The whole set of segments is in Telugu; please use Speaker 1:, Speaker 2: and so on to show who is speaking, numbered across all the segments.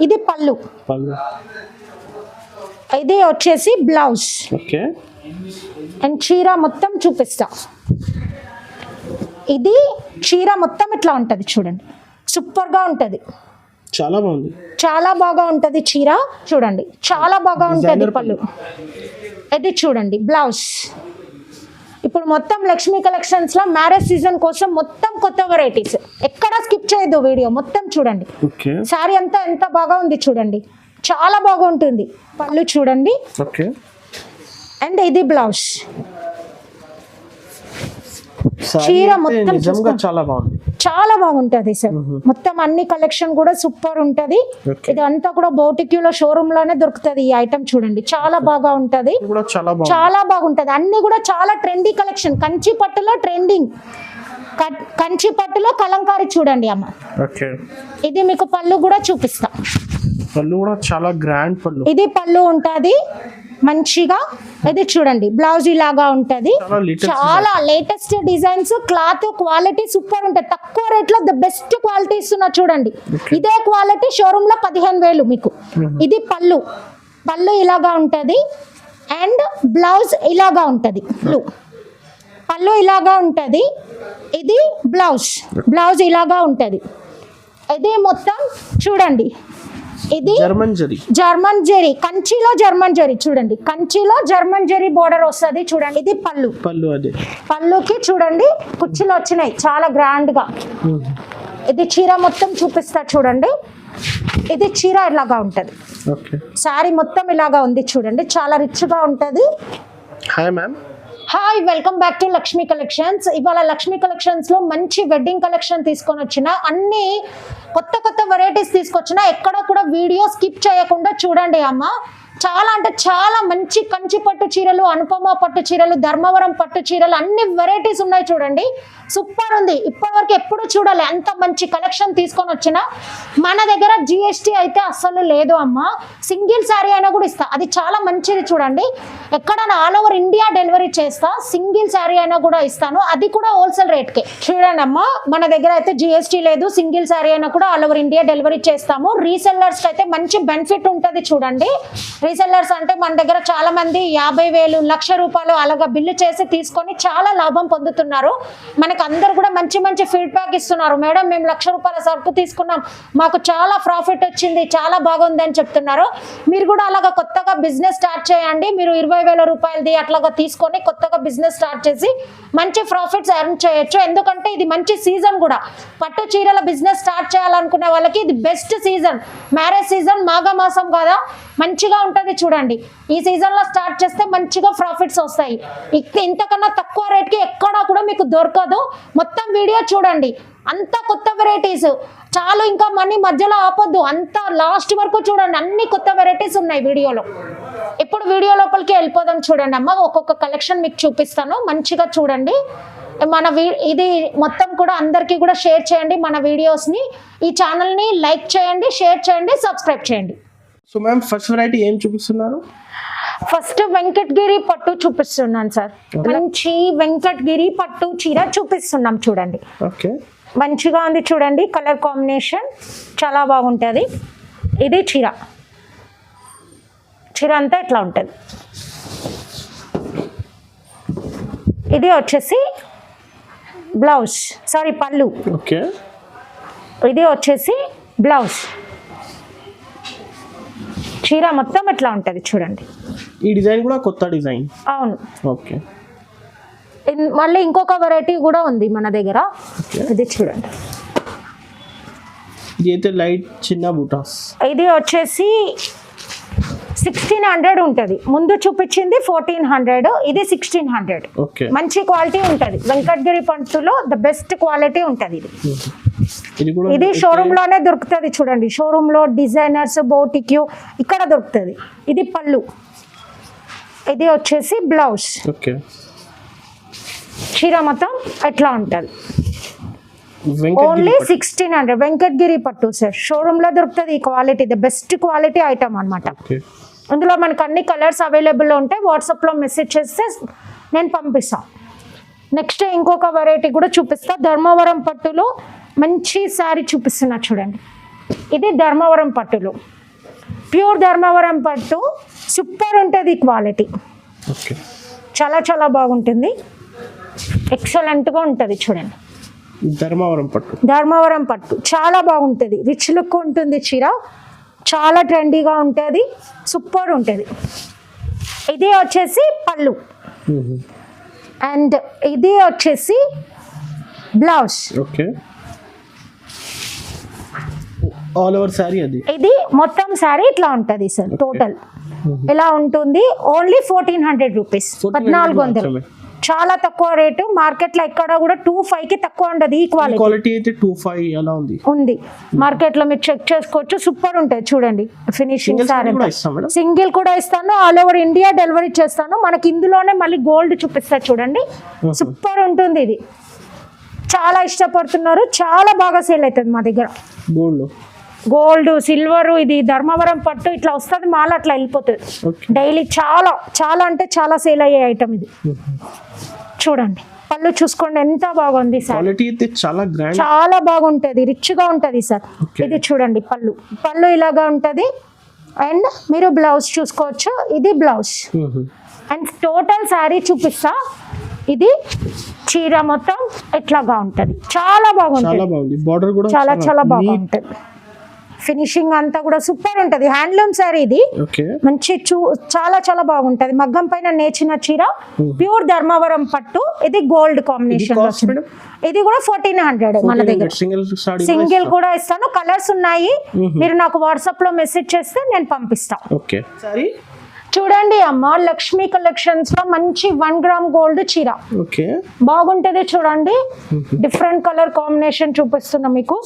Speaker 1: ఇది పళ్ళు, ఇది వచ్చేసి బ్లౌజ్.
Speaker 2: ఓకే.
Speaker 1: అండ్ చీర మొత్తం చూపిస్తా. ఇది చీర మొత్తం ఇట్లా ఉంటుంది చూడండి, సూపర్గా ఉంటుంది,
Speaker 2: చాలా బాగుంది,
Speaker 1: చాలా బాగా ఉంటుంది చీర చూడండి, చాలా బాగా ఉంటుంది పళ్ళు. ఇది చూడండి బ్లౌజ్. ఇప్పుడు మొత్తం లక్ష్మీ కలెక్షన్స్లో మ్యారేజ్ సీజన్ కోసం మొత్తం కొత్త వెరైటీస్, ఎక్కడ స్కిప్ చేయొద్దు వీడియో మొత్తం చూడండి. శారీ అంతా ఎంత బాగా ఉంది చూడండి, చాలా బాగుంటుంది. పళ్ళు చూడండి. అండ్ ఇది బ్లౌజ్. చీర మొత్తం
Speaker 2: చాలా బాగుంది,
Speaker 1: చాలా బాగుంటది సార్. మొత్తం అన్ని కలెక్షన్ కూడా సూపర్ ఉంటది. ఇది అంతా కూడా బౌటిక్యూలో షోరూమ్ లోనే దొరుకుతుంది ఈ ఐటమ్ చూడండి, చాలా బాగా ఉంటది, చాలా బాగుంటది. అన్ని కూడా చాలా ట్రెండీ కలెక్షన్. కంచి పట్టులో ట్రెండింగ్, కంచి పట్టులో కలంకారీ చూడండి అమ్మ. ఇది మీకు పళ్ళు కూడా చూపిస్తా.
Speaker 2: పళ్ళు కూడా చాలా గ్రాండ్ పళ్ళు.
Speaker 1: ఇది పళ్ళు ఉంటది మంచిగా. ఇది చూడండి బ్లౌజ్ ఇలాగా ఉంటది, చాలా latest designs, cloth quality super ఉంటది. తక్కువ రేట్ లో ద బెస్ట్ క్వాలిటీ ఇస్తున్నా చూడండి. ఇదే క్వాలిటీ షోరూమ్ లో 15,000 మీకు. ఇది పళ్ళు, పళ్ళు ఇలాగా ఉంటది. అండ్ బ్లౌజ్ ఇలాగా ఉంటది, పళ్ళు ఇలాగా ఉంటది. ఇది బ్లౌజ్, బ్లౌజ్ ఇలాగా ఉంటది. ఇది మొత్తం చూడండి, ఇది జర్మన్ జరీ, కంచిలో జర్మన్ జరీ చూడండి, కంచిలో జర్మన్ జరీ బోర్డర్ వస్తుంది చూడండి. ఇది పళ్ళు, పళ్ళుకి చూడండి కుర్చీలు వచ్చినాయి చాలా గ్రాండ్ గా. ఇది చీర మొత్తం చూపిస్తా చూడండి. ఇది చీర ఇలాగా ఉంటది, శారీ మొత్తం ఇలాగా ఉంది చూడండి, చాలా రిచ్ గా ఉంటది. Hi, welcome back to Lakshmi collections. ఇవాళ లక్ష్మీ కలెక్షన్స్ లో మంచి వెడ్డింగ్ కలెక్షన్ తీసుకొని వచ్చిన, అన్ని కొత్త కొత్త వెరైటీస్ తీసుకొచ్చిన. ఎక్కడ కూడా వీడియో స్కిప్ చేయకుండా చూడండి అమ్మ. చాలా అంటే చాలా మంచి కంచి పట్టు చీరలు, అనుపమ పట్టు చీరలు, ధర్మవరం పట్టు చీరలు, అన్ని వెరైటీస్ ఉన్నాయి చూడండి, సూపర్ ఉంది. ఇప్పటివరకు ఎప్పుడు చూడాలి అంత మంచి కలెక్షన్ తీసుకొని వచ్చిన. మన దగ్గర GST అయితే అస్సలు లేదు అమ్మ. సింగిల్ శారీ అయినా కూడా ఇస్తా, అది చాలా మంచిది చూడండి. ఎక్కడైనా ఆల్ ఓవర్ ఇండియా డెలివరీ చేస్తా, సింగిల్ శారీ అయినా కూడా ఇస్తాను, అది కూడా హోల్సేల్ రేట్కే చూడండి అమ్మ. మన దగ్గర అయితే GST లేదు, సింగిల్ శారీ అయినా కూడా ఆల్ ఓవర్ ఇండియా డెలివరీ చేస్తాము. రీసెల్లర్స్ అయితే మంచి బెనిఫిట్ ఉంటుంది చూడండి. రీసెల్లర్స్ అంటే మన దగ్గర చాలా మంది 50,000, ₹1,00,000 అలాగా బిల్లు చేసి తీసుకొని చాలా లాభం పొందుతున్నారు. మనకు అందరు కూడా మంచి మంచి ఫీడ్బ్యాక్ ఇస్తున్నారు. మేడం మేము ₹1,00,000 సరుకు తీసుకున్నాం, మాకు చాలా ప్రాఫిట్ వచ్చింది, చాలా బాగుంది అని చెప్తున్నారు. మీరు కూడా అలాగా కొత్తగా బిజినెస్ స్టార్ట్ చేయండి. మీరు ₹20,000 అట్లాగా తీసుకొని కొత్తగా బిజినెస్ స్టార్ట్ చేసి మంచి ప్రాఫిట్స్ ఎర్న్ చేయొచ్చు. ఎందుకంటే ఇది మంచి సీజన్ కూడా, పట్టు చీరల బిజినెస్ స్టార్ట్ చేయాలనుకునే వాళ్ళకి ఇది బెస్ట్ సీజన్. మ్యారేజ్ సీజన్, మాఘమాసం కదా, మంచిగా ఉంటుంది చూడండి. ఈ సీజన్ లో స్టార్ట్ చేస్తే మంచిగా ప్రాఫిట్స్ వస్తాయి. ఇంతకన్నా తక్కువ రేట్ కి ఎక్కడా కూడా మీకు దొరకదు. మొత్తం వీడియో చూడండి, అంత కొత్త వెరైటీస్ చాలు, ఇంకా మనీ మధ్యలో ఆపొద్దు, అంత లాస్ట్ వరకు చూడండి, అన్ని కొత్త వెరైటీస్ ఉన్నాయి వీడియోలో. ఇప్పుడు వీడియో లోపలికి వెళ్ళిపోదాం చూడండి అమ్మ. ఒక్కొక్క కలెక్షన్ మీకు చూపిస్తాను, మంచిగా చూడండి. ఇది మొత్తం కూడా అందరికీ కూడా షేర్ చేయండి మన వీడియోస్ని. ఈ ఛానల్ని లైక్ చేయండి, షేర్ చేయండి, సబ్స్క్రైబ్ చేయండి.
Speaker 2: సో మ్యామ్ ఫస్ట్ వెరైటీ ఏం చూపిస్తున్నారు?
Speaker 1: ఫస్ట్ వెంకటగిరి పట్టు చూపిస్తున్నాను సార్. మంచి వెంకటగిరి పట్టు చీర చూపిస్తున్నాం చూడండి.
Speaker 2: ఓకే,
Speaker 1: మంచిగా ఉంది చూడండి, కలర్ కాంబినేషన్ చాలా బాగుంటుంది. ఇది చీర, చీర అంతా ఇట్లా ఉంటుంది. ఇది వచ్చేసి బ్లౌజ్, సారీ పళ్ళు.
Speaker 2: ఓకే,
Speaker 1: ఇది వచ్చేసి బ్లౌజ్. చీర మొత్తం ఇట్లా ఉంటుంది చూడండి.
Speaker 2: ఈ డిజైన్ కూడా కొత్త డిజైన్.
Speaker 1: అవును.
Speaker 2: ఓకే,
Speaker 1: మళ్ళీ ఇంకొక వెరైటీ కూడా ఉంది మన దగ్గర. ఇది చూడండి,
Speaker 2: ఇది అయితే లైట్ చిన్న బూటాస్.
Speaker 1: ఇది వచ్చేసి 1600 ఉంటుంది. ముందు చూపించింది 1400, ఇది 1600. మంచి క్వాలిటీ ఉంటుంది. వెంకటగిరి పట్టులో ద బెస్ట్ క్వాలిటీ ఉంటుంది. ఇది షోరూమ్ లోనే దొరుకుతుంది చూడండి. షోరూమ్ లో డిజైనర్స్, బౌటిక్యూ ఇక్కడ దొరుకుతుంది. ఇది పళ్ళు, ఇది వచ్చేసి బ్లౌజ్. చీర మొత్తం ఎట్లా ఉంటుంది. ఓన్లీ 1600 వెంకటగిరి పట్టు సార్. షోరూమ్ లో దొరుకుతుంది ఈ quality, the best quality item అనమాట. ఇందులో మనకు అన్ని కలర్స్ అవైలబుల్లో ఉంటాయి. వాట్సాప్లో మెసేజ్ చేస్తే నేను పంపిస్తాను. నెక్స్ట్ ఇంకొక వెరైటీ కూడా చూపిస్తా. ధర్మవరం పట్టులో మంచి శారీ చూపిస్తున్నా చూడండి. ఇది ధర్మవరం పట్టులు, ప్యూర్ ధర్మవరం పట్టు, సూపర్ ఉంటుంది క్వాలిటీ,
Speaker 2: ఓకే.
Speaker 1: చాలా చాలా బాగుంటుంది, ఎక్సలెంట్గా ఉంటుంది. చూడండి
Speaker 2: ధర్మవరం పట్టు,
Speaker 1: ధర్మవరం పట్టు చాలా బాగుంటుంది, రిచ్ లుక్ ఉంటుంది చీర, చాలా ట్రెండీగా ఉంటుంది, సూపర్ ఉంటుంది. ఇది వచ్చేసి పళ్ళు అండ్ ఇది వచ్చేసి blouse.
Speaker 2: Okay. All over sari అది.
Speaker 1: ఇది మొత్తం శారీ ఇట్లా ఉంటుంది సార్. టోటల్ ఇలా ఉంటుంది. Only 1400 rupees, 1400. చాలా తక్కువ రేటు. మార్కెట్లో ఎక్కడ కూడా 25కి తక్కువ ఉండదు. ఈ
Speaker 2: క్వాలిటీ అయితే 25 అలా ఉంది
Speaker 1: మార్కెట్లో మీరు చెక్ చేసుకోవచ్చు. సూపర్ ఉంటుంది చూడండి ఫినిషింగ్. సారీ
Speaker 2: మేడం
Speaker 1: సింగిల్ కూడా ఇస్తాను, ఆల్ ఓవర్ ఇండియా డెలివరీ చేస్తాను. మనకి ఇందులోనే మళ్ళీ గోల్డ్ చూపిస్తా చూడండి, సూపర్ ఉంటుంది. ఇది చాలా ఇష్టపడుతున్నారు, చాలా బాగా సేల్ అవుతుంది మా దగ్గర. గోల్డ్ సిల్వర్, ఇది ధర్మవరం పట్టు ఇట్లా వస్తుంది, మాల అట్లా వెళ్ళిపోతుంది డైలీ. చాలా చాలా అంటే చాలా సేల్ అయ్యే ఐటమ్ ఇది. చూడండి పళ్ళు చూసుకోండి ఎంత బాగుంది సార్, చాలా బాగుంటుంది, రిచ్ గా ఉంటది సార్. ఇది చూడండి పళ్ళు ఇలాగా ఉంటది. అండ్ మీరు బ్లౌజ్ చూసుకోవచ్చు, ఇది బ్లౌజ్. అండ్ టోటల్ శారీ చూపిస్తా. ఇది చీర మొత్తం ఇట్లాగా ఉంటది, చాలా బాగుంటుంది, చాలా చాలా బాగుంటుంది. ఫినిషింగ్ అంతా కూడా సూపర్ ఉంటది. హ్యాండ్లూమ్ సారీ ఇది, మంచి చాలా చాలా బాగుంటది. మగ్గం పైన నేచిన చీర, ప్యూర్ ధర్మవరం పట్టు. ఇది గోల్డ్ కాంబినేషన్ లో వచ్చింది. ఇది కూడా 1400 మన దగ్గర. సింగిల్ కూడా ఇస్తాను, కలర్స్ ఉన్నాయి. మీరు నాకు వాట్సాప్ లో మెసేజ్ చేస్తే నేను పంపిస్తా. చూడండి అమ్మ, లక్ష్మీ కలెక్షన్స్ లో మంచి 1 గ్రామ్ గోల్డ్ చీర బాగుంటది. చూడండి డిఫరెంట్ కలర్ కాంబినేషన్ చూపిస్తున్నా మీకు,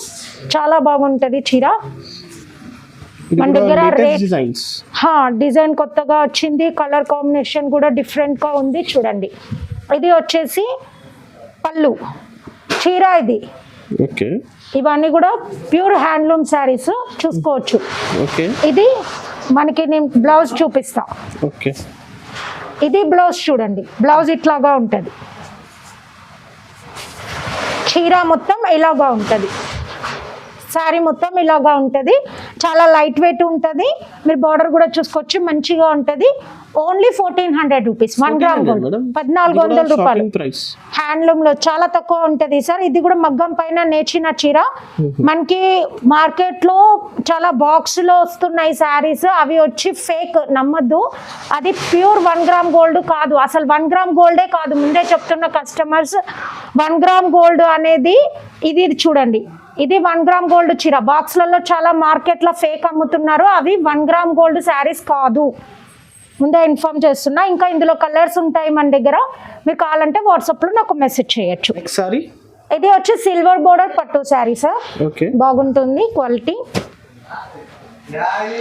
Speaker 1: చాలా బాగుంటది చీర. మన దగ్గర డిజైన్ కొత్తగా వచ్చింది, కలర్ కాంబినేషన్ కూడా డిఫరెంట్ గా ఉంది. చూడండి ఇది వచ్చేసి పళ్ళు చీర. ఇది ఇవన్నీ కూడా ప్యూర్ హ్యాండ్లూమ్ శారీస్ చూసుకోవచ్చు. ఇది మనకి నేను బ్లౌజ్ చూపిస్తా. ఇది బ్లౌజ్ చూడండి, బ్లౌజ్ ఇట్లాగా ఉంటుంది. చీర మొత్తం ఇలాగా ఉంటుంది, శారీ మొత్తం ఇలాగా ఉంటుంది. చాలా లైట్ వెయిట్ ఉంటుంది. మీరు బార్డర్ కూడా చూసుకోవచ్చు, మంచిగా ఉంటుంది. ఓన్లీ 1400 రూపీస్, 1 గ్రామ్ గోల్డ్, 1400 రూపాయలు. హ్యాండ్లూమ్ లో చాలా తక్కువ ఉంటుంది సార్. ఇది కూడా మగ్గం పైన నేచిన చీర. మనకి మార్కెట్ లో చాలా బాక్స్ లో వస్తున్నాయి శారీస్, అవి వచ్చి ఫేక్, నమ్మద్దు. అది ప్యూర్ 1 గ్రామ్ గోల్డ్ కాదు, అసలు 1 గ్రామ్ గోల్డే కాదు. ముందే చెప్తున్న కస్టమర్స్, 1 గ్రామ్ గోల్డ్ అనేది ఇది చూడండి. ఇది 1 గ్రామ్ గోల్డ్ చీర. బాక్స్లలో చాలా మార్కెట్లో ఫేక్ అమ్ముతున్నారు, అవి 1 గ్రామ్ గోల్డ్ శారీస్ కాదు, ముందే ఇన్ఫార్మ్ చేస్తున్నా. ఇంకా ఇందులో కలర్స్ ఉంటాయి మన దగ్గర, మీరు కావాలంటే వాట్సాప్లో నాకు మెసేజ్ చేయొచ్చు. ఇది వచ్చి సిల్వర్ బోర్డర్ పట్టు శారీ సార్, బాగుంటుంది క్వాలిటీ.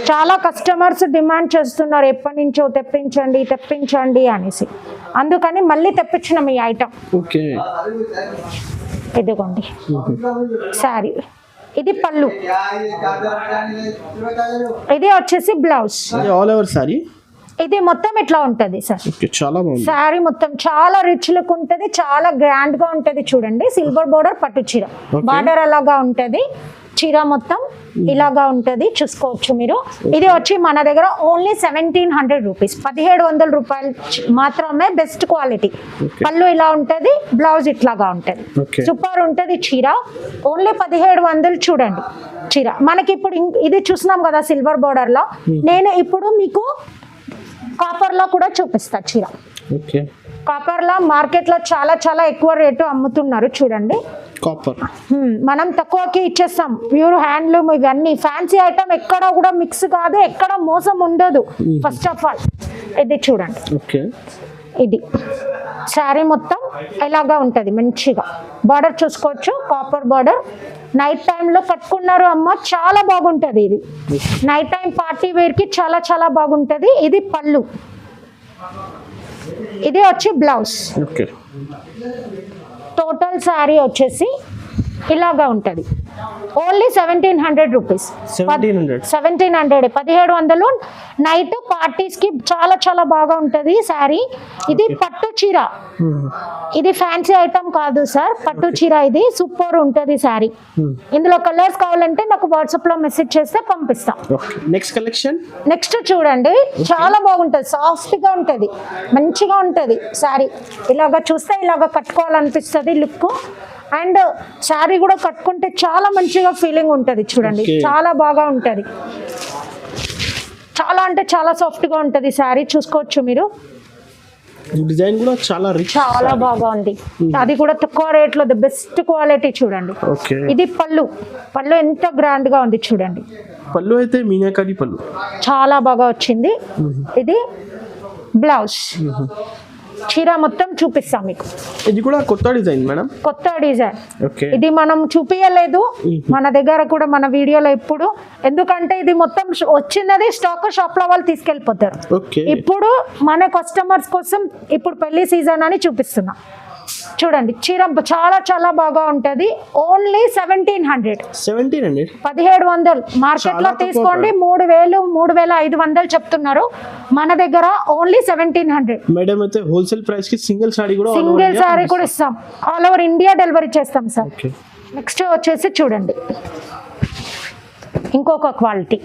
Speaker 1: చాలా కస్టమర్స్ డిమాండ్ చేస్తున్నారు ఎప్పటి నుంచో, తెప్పించండి అనేసి, అందుకని మళ్ళీ తెప్పించినాం ఈ ఐటమ్. ఇదిగోండి శారీ, ఇది పళ్ళు, ఇది వచ్చేసి బ్లౌజ్.
Speaker 2: ఆల్ ఓవర్ సారీ
Speaker 1: ఇది మొత్తం ఇట్లా ఉంటది సార్. శారీ మొత్తం చాలా రిచ్ లుక్ ఉంటది, చాలా గ్రాండ్ గా ఉంటది. చూడండి సిల్వర్ బోర్డర్ పట్టు చీర, బార్డర్ అలాగా ఉంటది. చీర మొత్తం ఇలాగా ఉంటది, చూసుకోవచ్చు మీరు. ఇది వచ్చి మన దగ్గర ఓన్లీ 1700 రూపీస్, 1700 రూపాయలు మాత్రమే, బెస్ట్ క్వాలిటీ. పళ్ళు ఇలా ఉంటది, బ్లౌజ్ ఇట్లాగా ఉంటది, సూపర్ ఉంటది చీర. ఓన్లీ 1700. చూడండి చీర మనకి ఇప్పుడు ఇది చూసినాం కదా సిల్వర్ బోర్డర్ లో, నేను ఇప్పుడు మీకు కాపర్ లో కూడా చూపిస్తా చీర. కాపర్ లో మార్కెట్ లో చాలా చాలా ఎక్కువ రేటు అమ్ముతున్నారు. చూడండి మనం తక్కువకి ఇచ్చేస్తాం, ప్యూర్ హ్యాండ్లూమ్. ఇవన్నీ ఫ్యాన్సీ ఐటమ్, ఎక్కడ కూడా మిక్స్ కాదు, ఎక్కడ మోసం ఉండదు. ఫస్ట్ ఆఫ్ ఆల్ ఇది చూడండి, ఇది శారీ మొత్తం ఇలాగా ఉంటది, మంచిగా బార్డర్ చూసుకోవచ్చు, కాపర్ బార్డర్. నైట్ టైంలో కట్టుకున్నారు అమ్మ, చాలా బాగుంటది. ఇది నైట్ టైం పార్టీ వేర్ కి చాలా చాలా బాగుంటది. ఇది పళ్ళు, ఇది వచ్చి బ్లౌజ్. టోటల్ శారీ వచ్చేసి ఇలాగా ఉంటది. Only 1700 rupees.
Speaker 2: 1700.
Speaker 1: 1700 1700 నైట్ పార్టీస్ కి చాలా చాలా బాగా ఉంటది శారీ. ఇది పట్టు చీర, ఇది ఫ్యాన్సీ ఐటమ్ కాదు సార్, పట్టు చీర. ఇది సూపర్ ఉంటది శారీ. ఇందులో కలర్స్ కావాలంటే నాకు వాట్సాప్ లో మెసేజ్ చేస్తే పంపిస్తాం.
Speaker 2: Next collection.
Speaker 1: నెక్స్ట్ చూడండి, చాలా బాగుంటది, సాఫ్ట్ గా ఉంటది, మంచిగా ఉంటది శారీ. ఇలాగా చూస్తే ఇలాగా కట్టుకోవాలనిపిస్తుంది లుక్. అండ్ శారీ కూడా కట్టుకుంటే చాలా మంచిగా ఫీలింగ్ ఉంటుంది చూడండి. చాలా బాగా ఉంటుంది, చాలా అంటే చాలా సాఫ్ట్ గా ఉంటుంది శారీ. చూసుకోవచ్చు మీరు,
Speaker 2: డిజైన్ కూడా చాలా రిచ్,
Speaker 1: చాలా బాగా ఉంది. అది కూడా తక్కువ రేట్ లో ది బెస్ట్ క్వాలిటీ చూడండి. ఇది పళ్ళు, పళ్ళు ఎంత గ్రాండ్ గా ఉంది చూడండి.
Speaker 2: పళ్ళు అయితే మీనాకరి పళ్ళు
Speaker 1: చాలా బాగా వచ్చింది. ఇది బ్లౌజ్, చీర మొత్తం చూపిస్తాం మీకు.
Speaker 2: ఇది కూడా కొత్త డిజైన్ మేడం,
Speaker 1: కొత్త డిజైన్.
Speaker 2: ఓకే.
Speaker 1: ఇది మనం చూపించలేదు మన దగ్గర కూడా, మన వీడియోలో ఎప్పుడు, ఎందుకంటే ఇది మొత్తం వచ్చినది స్టాక్ షాప్ లో వాళ్ళు తీసుకెళ్ళిపోతారు.
Speaker 2: ఓకే.
Speaker 1: ఇప్పుడు మన కస్టమర్స్ కోసం ఇప్పుడు పెళ్లి సీజన్ అని చూపిస్తున్నా. చూడండి చీర చాలా చాలా బాగా ఉంటది. ఓన్లీ 1700. 1700 మార్కెట్ లో తీసుకోండి 3000 3500 చెప్తున్నారు. మన దగ్గర ఓన్లీ 1700.
Speaker 2: మేడం అయితే హోల్సేల్ ప్రైస్ కి సింగిల్ సారీ కూడా
Speaker 1: ఇస్తాం, ఆల్ ఓవర్ ఇండియా డెలివరీ చేస్తాం సార్. నెక్స్ట్ వచ్చేసి చూడండి ఇంకొక క్వాలిటీ,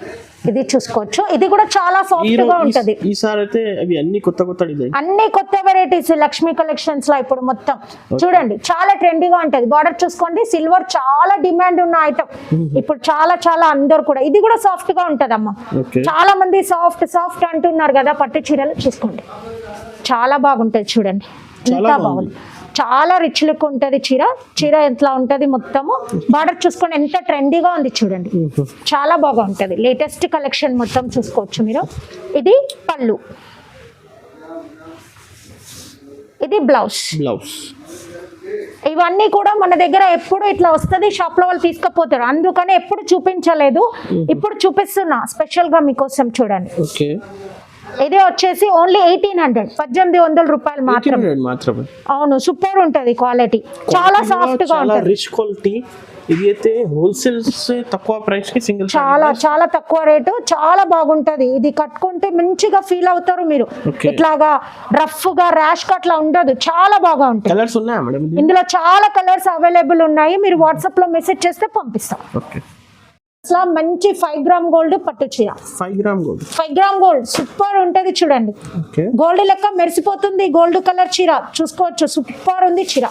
Speaker 1: ఇది చూసుకోవచ్చు. ఇది కూడా చాలా సాఫ్ట్ గా ఉంటది.
Speaker 2: ఈసారి అయితే అవి అన్ని కొత్త కొత్త డిజైన్,
Speaker 1: అన్ని కొత్త వెరైటీస్ లక్ష్మీ కలెక్షన్స్ లో ఇప్పుడు మొత్తం చూడండి. చాలా ట్రెండీగా ఉంటది. బార్డర్ చూసుకోండి, సిల్వర్ చాలా డిమాండ్ ఉన్న ఐటమ్ ఇప్పుడు చాలా చాలా అందరు కూడా. ఇది కూడా సాఫ్ట్ గా ఉంటది అమ్మ. చాలా మంది సాఫ్ట్ సాఫ్ట్ అంటున్నారు కదా పట్టు చీరలు. చూసుకోండి చాలా బాగుంటది చూడండి, ఎంత బాగుంది. చాలా రిచ్ లుక్ ఉంటది చీర. చీర ఎట్లా ఉంటది మొత్తము, బార్డర్ చూసుకోండి ఎంత ట్రెండీగా ఉంది చూడండి, చాలా బాగా ఉంటది. లేటెస్ట్ కలెక్షన్ మొత్తం చూసుకోవచ్చు మీరు. ఇది పళ్ళు, ఇది బ్లౌజ్. ఇవన్నీ కూడా మన దగ్గర ఎప్పుడు ఇట్లా వస్తుంది, షాప్ లో వాళ్ళు తీసుకుపోతారు, అందుకని ఎప్పుడు చూపించలేదు. ఇప్పుడు చూపిస్తున్నా స్పెషల్ గా మీకోసం చూడండి. ఇది వచ్చేసి ఓన్లీ 1800 రూపాయలు మాత్రమే. అవును, సూపర్ ఉంటది క్వాలిటీ, చాలా సాఫ్ట్ గా ఉంటది,
Speaker 2: రిచ్ క్వాలిటీ. ఇది అయితే హోల్సేల్ తక్కువ ప్రైస్ కి సింగిల్,
Speaker 1: చాలా చాలా తక్కువ రేటు, చాలా బాగుంటది. ఇది కట్టుకుంటే మంచిగా ఫీల్ అవుతారు మీరు. ఇట్లాగా రఫ్ గా ర్యాష్ గా అట్లా ఉండదు, చాలా బాగా ఉంటుంది.
Speaker 2: కలర్స్ ఉన్నాయా మేడం?
Speaker 1: ఇందులో చాలా కలర్స్ అవైలబుల్ ఉన్నాయి, మీరు వాట్సాప్ లో మెసేజ్ చేస్తే పంపిస్తాం. మంచి 5 గ్రామ్ గోల్డ్ పట్టు చీర. 5 గ్రామ్ గోల్డ్ సూపర్ ఉంటది చూడండి. గోల్డ్ లెక్క మెరిసిపోతుంది, గోల్డ్ కలర్ చీర చూసుకోవచ్చు. సూపర్ ఉంది చీర,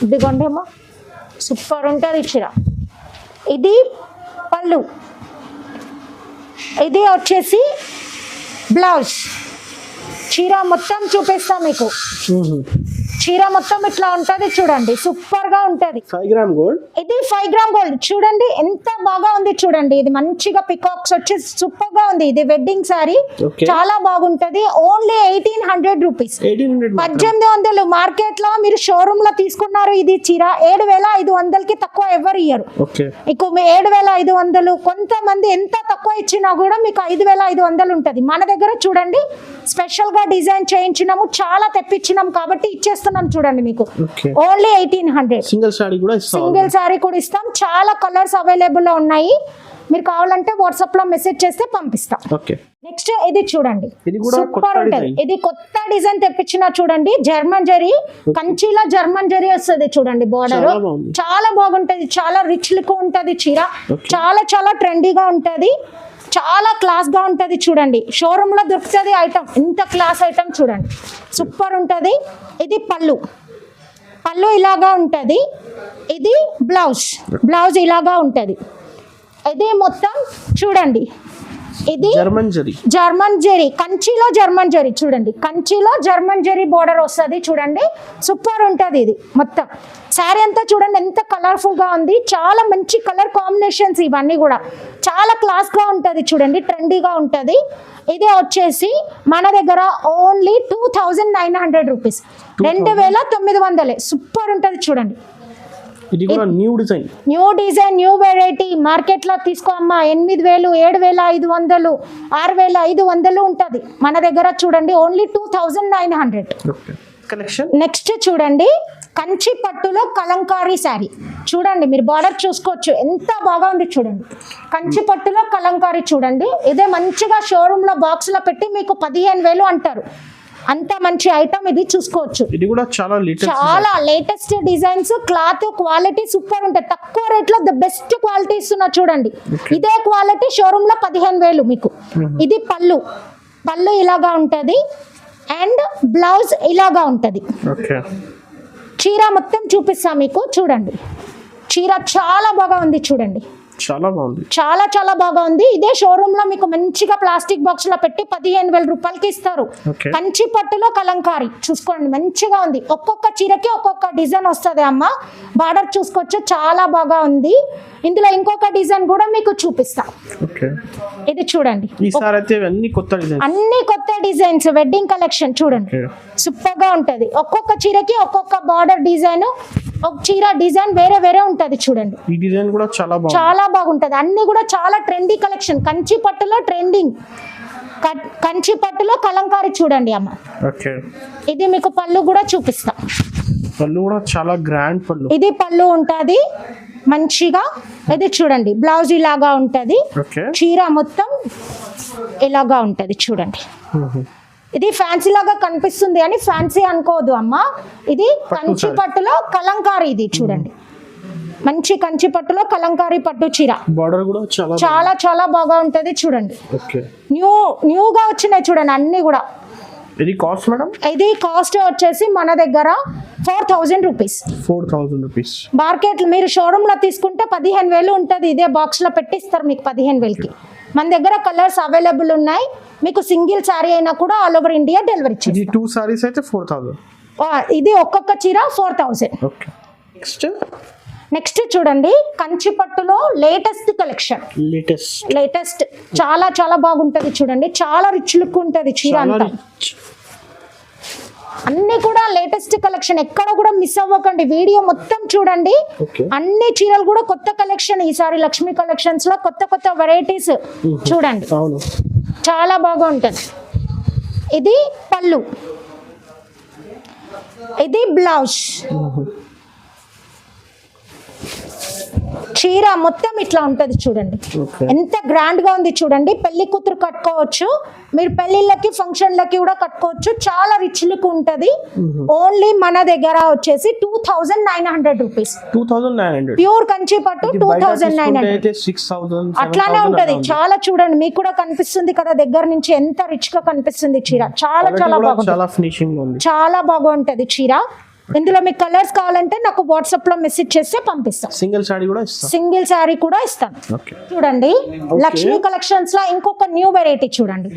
Speaker 1: ఇదిగోండేమో సూపర్ ఉంటది చీర. ఇది పళ్ళు, ఇది వచ్చేసి బ్లౌజ్. చీర మొత్తం చూపిస్తా మీకు. చీర మొత్తం ఇట్లా ఉంటది చూడండి, సూపర్ గా ఉంటది.
Speaker 2: 5 గ్రామ్ గోల్డ్.
Speaker 1: ఇది 5 గ్రామ్ గోల్డ్ చూడండి ఎంత బాగా ఉంది చూడండి. ఇది మంచిగా పికాక్స్ వచ్చి సూపర్ గా ఉంది. ఇది వెడ్డింగ్ సారీ, చాలా బాగుంటది. Only 1800 rupees. 1800 మార్కెట్ లో మీరు షోరూమ్ లో తీసుకున్నారు. ఇది చీర 7500 కి తక్కువ ఎవరు ఇయ్యరు. మీకు 7500, కొంతమంది ఎంత తక్కువ ఇచ్చినా కూడా మీకు 5500 ఉంటది. మన దగ్గర చూడండి స్పెషల్ గా డిజైన్ చేయించినాము, చాలా తెప్పించినాం కాబట్టి ఇచ్చేస్తున్నాం చూడండి మీకు. ఓన్లీ 1800.
Speaker 2: సింగిల్
Speaker 1: సారీ కూడా ఇస్తాం. చాలా కలర్స్ అవైలబుల్ లో ఉన్నాయి, మీరు కావాలంటే వాట్సాప్ లో మెసేజ్ చేస్తే పంపిస్తాం. నెక్స్ట్ ఇది చూడండి, సూపర్ ఉంటది. ఇది కొత్త డిజైన్ తెప్పించిన చూడండి, జర్మన్ జరీ, కంచిలో జర్మన్ జరీ వస్తుంది చూడండి. బోర్డర్ చాలా బాగుంటది, చాలా రిచ్ లుక్ ఉంటది చీర, చాలా చాలా ట్రెండీగా ఉంటది, చాలా క్లాస్ గా ఉంటది చూడండి. షోరూమ్ లో దొరుకుతుంది ఐటమ్, ఇంత క్లాస్ ఐటమ్ చూడండి, సూపర్ ఉంటది. ఇది పళ్ళు, పళ్ళు ఇలాగా ఉంటది. ఇది బ్లౌజ్ ఇలాగా ఉంటది. ఇది మొత్తం చూడండి, ఇది జర్మన్ జరీ, కంచిలో జర్మన్ జరీ చూడండి. కంచిలో జర్మన్ జరీ బోర్డర్ వస్తుంది చూడండి, సూపర్ ఉంటది. ఇది మొత్తం శారీ అంతా చూడండి ఎంత కలర్ఫుల్ గా ఉంది, చాలా మంచి కలర్ కాంబినేషన్స్. ఇవన్నీ కూడా చాలా క్లాస్ గా ఉంటది చూడండి, ట్రెండీగా ఉంటది. ఇది వచ్చేసి మన దగ్గర ఓన్లీ 2900 రూపీస్, 2900. సూపర్ ఉంటది చూడండి.
Speaker 2: ఇది కూడా new design, new variety. Market లో తీసుకో అమ్మా 8000, 7500, 6500 ఉంటది. మన దగ్గర చూడండి ఓన్లీ 2900. కలెక్షన్.
Speaker 1: నెక్స్ట్ చూడండి కంచి పట్టులో కలంకారీ శారీ చూడండి, మీరు బార్డర్ చూసుకోవచ్చు ఎంత బాగా ఉంది చూడండి. కంచి పట్టులో కలంకారీ చూడండి, ఇదే మంచిగా షోరూమ్ లో బాక్స్ లో పెట్టి మీకు 15,000 అంటారు. అంత మంచి ఐటమ్ ఇది, చూసుకోవచ్చు.
Speaker 3: ఇది కూడా
Speaker 1: చాలా latest designs, cloth quality super ఉంటుంది. తక్కువ రేట్ లో ద బెస్ట్ క్వాలిటీ ఇస్తున్నా చూడండి. ఇదే క్వాలిటీ షోరూమ్ లో 15,000 మీకు. ఇది పళ్ళు ఇలాగా ఉంటది అండ్ బ్లౌజ్ ఇలాగా ఉంటది. చీర మొత్తం చూపిస్తా మీకు, చూడండి. చీర చాలా బాగా ఉంది చూడండి,
Speaker 3: చాలా బాగుంది,
Speaker 1: చాలా బాగా ఉంది. ఇదే షోరూమ్ లో మీకు మంచిగా ప్లాస్టిక్ బాక్స్ లో పెట్టి 15,000 రూపాయలకి ఇస్తారు. కంచి పట్టులో కలంకారీ చూసుకోండి, మంచిగా ఉంది. ఒక్కొక్క చీరకి ఒక్కొక్క డిజైన్ వస్తుంది అమ్మ. బార్డర్ చూసుకోవచ్చు, చాలా బాగా ఉంది. ఇందులో ఇంకొక డిజైన్ కూడా మీకు చూపిస్తా. ఇది చూడండి, అన్ని కొత్త డిజైన్స్ వెడ్డింగ్ కలెక్షన్ చూడండి, సూపర్ గా ఉంటది. ఒక్కొక్క చీరకి ఒక్కొక్క బార్డర్ డిజైన్, ఒక చీర డిజైన్ వేరే ఉంటది చూడండి.
Speaker 3: ఈ డిజైన్ కూడా
Speaker 1: చాలా బాగుంటది. అన్ని కూడా చాలా ట్రెండీ కలెక్షన్. కంచి పట్టులో ట్రెండింగ్, కంచి పట్టులో కలంకారీ చూడండి అమ్మ. ఇది మీకు పళ్ళు కూడా చూపిస్తా.
Speaker 3: పళ్ళు కూడా చాలా గ్రాండ్ పళ్ళు.
Speaker 1: ఇది పళ్ళు ఉంటది మంచిగా. ఇది చూడండి, బ్లౌజ్ ఇలాగా ఉంటది, చీర మొత్తం ఇలాగా ఉంటది చూడండి. ఇది ఫ్యాన్సీ లాగా కనిపిస్తుంది అని ఫ్యాన్సీ అనుకోవద్దు అమ్మ. ఇది కంచి పట్టులో కలంకారీ. ఇది చూడండి, మంచి కంచి పట్టులో కలంకారీ పట్టు చీర.
Speaker 3: బార్డర్ కూడా
Speaker 1: చాలా బాగా ఉంటది చూడండి. న్యూగా వచ్చినాయి చూడండి అన్ని కూడా.
Speaker 3: ఇది కాస్ట్ మేడం?
Speaker 1: ఇది కాస్ట్ వచ్చేసి మన దగ్గర 4,000 రూపీస్.
Speaker 3: 4,000 రూపీస్.
Speaker 1: మార్కెట్ మీరు షోరూమ్ లో తీసుకుంటే 15,000 ఉంటది. ఇదే బాక్స్ లో పెట్టిస్తారు మీకు 15,000కి. మన దగ్గర కలర్స్ అవైలబుల్ ఉన్నాయి. మీకు సింగిల్ శారీ అయినా కూడా ఆల్ ఓవర్ ఇండియా డెలివరీ చేస్తాం.
Speaker 3: ఇది 2 సారీస్ అయితే 4,000.
Speaker 1: ఇది ఒక్కొక్క చీర 4,000. నెక్స్ట్ చూడండి, కంచి పట్టులో లేటెస్ట్ కలెక్షన్. లేటెస్ట్ చాలా బాగుంటది చూడండి. చాలా రిచ్ లుక్ ఉంటది చీర అంతా. అన్ని కూడా లేటెస్ట్ కలెక్షన్, ఎక్కడ కూడా మిస్ అవ్వకండి. వీడియో మొత్తం చూడండి. అన్ని చీరలు కూడా కొత్త కలెక్షన్. ఈసారి లక్ష్మీ కలెక్షన్స్ లో కొత్త వెరైటీస్ చూడండి, చాలా బాగా ఉంటది. ఇది పళ్ళు, ఇది బ్లౌజ్. చీర మొత్తం ఇట్లా ఉంటది చూడండి, ఎంత గ్రాండ్ గా ఉంది చూడండి. పెళ్లి కూతురు కట్టుకోవచ్చు, మీరు పెళ్లిళ్ళకి ఫంక్షన్లకి కూడా కట్టుకోవచ్చు. చాలా రిచ్ లుక్ ఉంటది. ఓన్లీ మన దగ్గర వచ్చేసి 2,900 రూపీస్.
Speaker 3: 2,900
Speaker 1: ప్యూర్ కంచి పట్టు 2,900.
Speaker 3: 6,000
Speaker 1: అట్లానే ఉంటది. చాలా చూడండి, మీకు కూడా కనిపిస్తుంది కదా దగ్గర నుంచి ఎంత రిచ్ గా కనిపిస్తుంది చీర. చాలా బాగుంటుంది, చాలా బాగా ఉంటది చీర. ఇందులో మీకు కలర్స్ కావాలంటే నాకు వాట్సాప్ లో మెసేజ్ చేస్తే పంపిస్తాం.
Speaker 3: సింగిల్
Speaker 1: సారీ కూడా ఇస్తాను. చూడండి, లక్ష్మీ కలెక్షన్స్ లో ఇంకొక న్యూ వెరైటీ చూడండి,